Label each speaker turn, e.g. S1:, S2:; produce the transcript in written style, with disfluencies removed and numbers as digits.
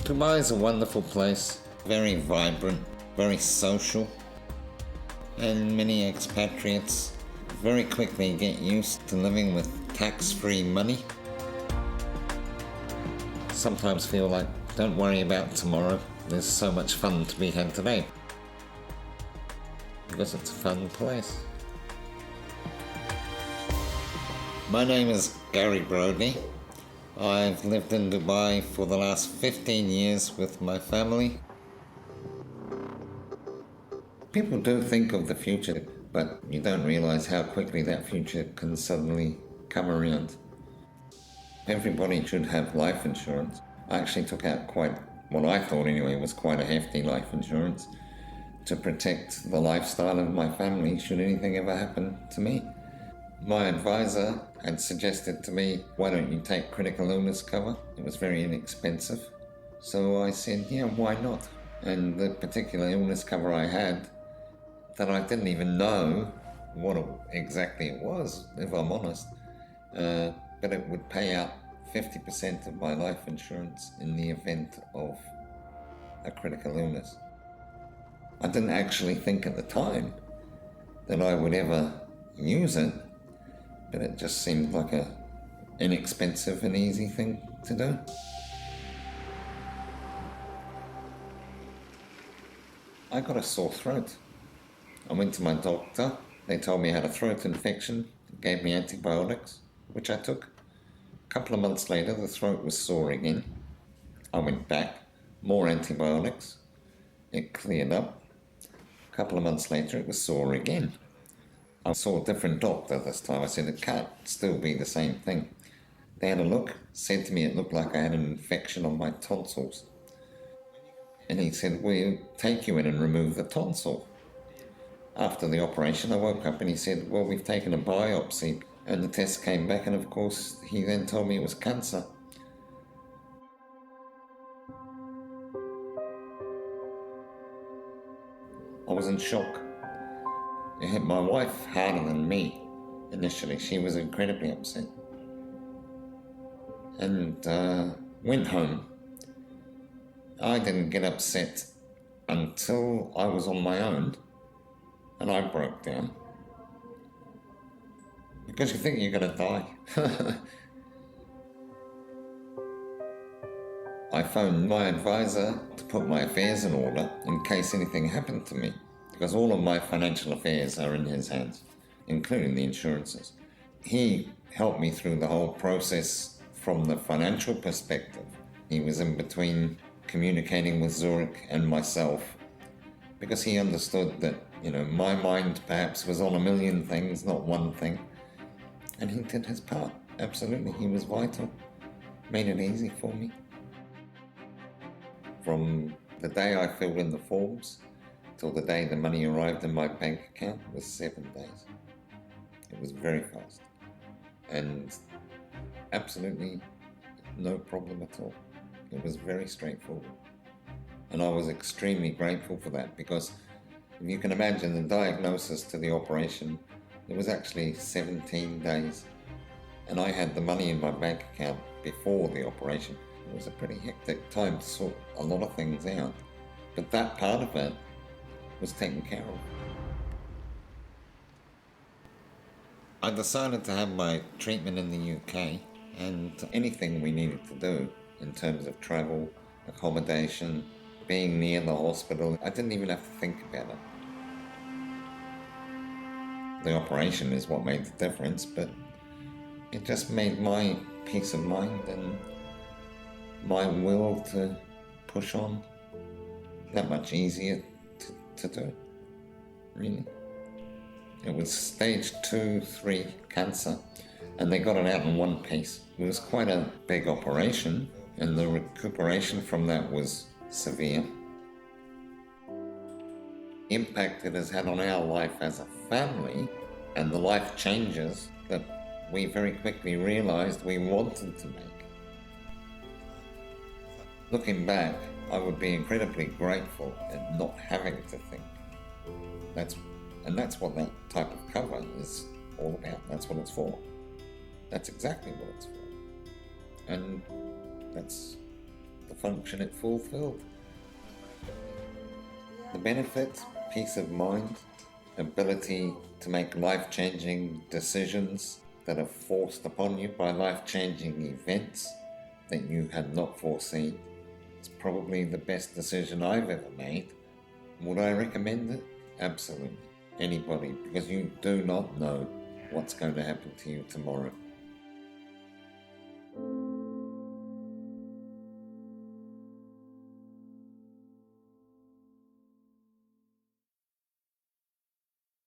S1: Dubai is a wonderful place, very vibrant, very social, and many expatriates very quickly get used to living with tax-free money. Sometimes feel like, don't worry about tomorrow, there's so much fun to be had today. Because it's a fun place. My name is Gary Brodie. I've lived in Dubai for the last 15 years with my family. People do think of the future, but you don't realize how quickly that future can suddenly come around. Everybody should have life insurance. I actually took out what I thought anyway was quite a hefty life insurance to protect the lifestyle of my family should anything ever happen to me. My advisor had suggested to me, why don't you take critical illness cover? It was very inexpensive. So I said, yeah, why not? And the particular illness cover I had, that I didn't even know what exactly it was, if I'm honest, but it would pay out 50% of my life insurance in the event of a critical illness. I didn't actually think at the time that I would ever use it, but it just seemed like an inexpensive and easy thing to do. I got a sore throat. I went to my doctor. They told me I had a throat infection, gave me antibiotics, which I took. A couple of months later, the throat was sore again. I went back, more antibiotics. It cleared up. A couple of months later, it was sore again. I saw a different doctor this time. I said, it can't still be the same thing. They had a look, said to me it looked like I had an infection on my tonsils. And he said, we'll take you in and remove the tonsil. After the operation, I woke up and he said, well, we've taken a biopsy. And the test came back, and of course, he then told me it was cancer. I was in shock. It hit my wife harder than me initially. She was incredibly upset. And went home. I didn't get upset until I was on my own and I broke down. Because you think you're going to die. I phoned my advisor to put my affairs in order in case anything happened to me, because all of my financial affairs are in his hands, including the insurances. He helped me through the whole process from the financial perspective. He was in between communicating with Zurich and myself, because he understood that, my mind perhaps was on a million things, not one thing. And he did his part, absolutely. He was vital, made it easy for me. From the day I filled in the forms till the day the money arrived in my bank account was 7 days. It was very fast and absolutely no problem at all. It was very straightforward. And I was extremely grateful for that, because if you can imagine, the diagnosis to the operation, it was actually 17 days. And I had the money in my bank account before the operation. It was a pretty hectic time to sort a lot of things out. But that part of it was taken care of. I decided to have my treatment in the UK, and anything we needed to do in terms of travel, accommodation, being near the hospital, I didn't even have to think about it. The operation is what made the difference, but it just made my peace of mind and my will to push on that much easier to do, really. It was stage 2-3 cancer, and they got it out in one piece. It was quite a big operation, and the recuperation from that was severe. Impact it has had on our life as a family, and the life changes that we very quickly realized we wanted to make. Looking back, I would be incredibly grateful at not having to think. That's what that type of cover is all about. That's what it's for. That's exactly what it's for. And that's the function it fulfilled. The benefits: peace of mind, ability to make life-changing decisions that are forced upon you by life-changing events that you had not foreseen. It's probably the best decision I've ever made. Would I recommend it? Absolutely. Anybody, because you do not know what's going to happen to you tomorrow.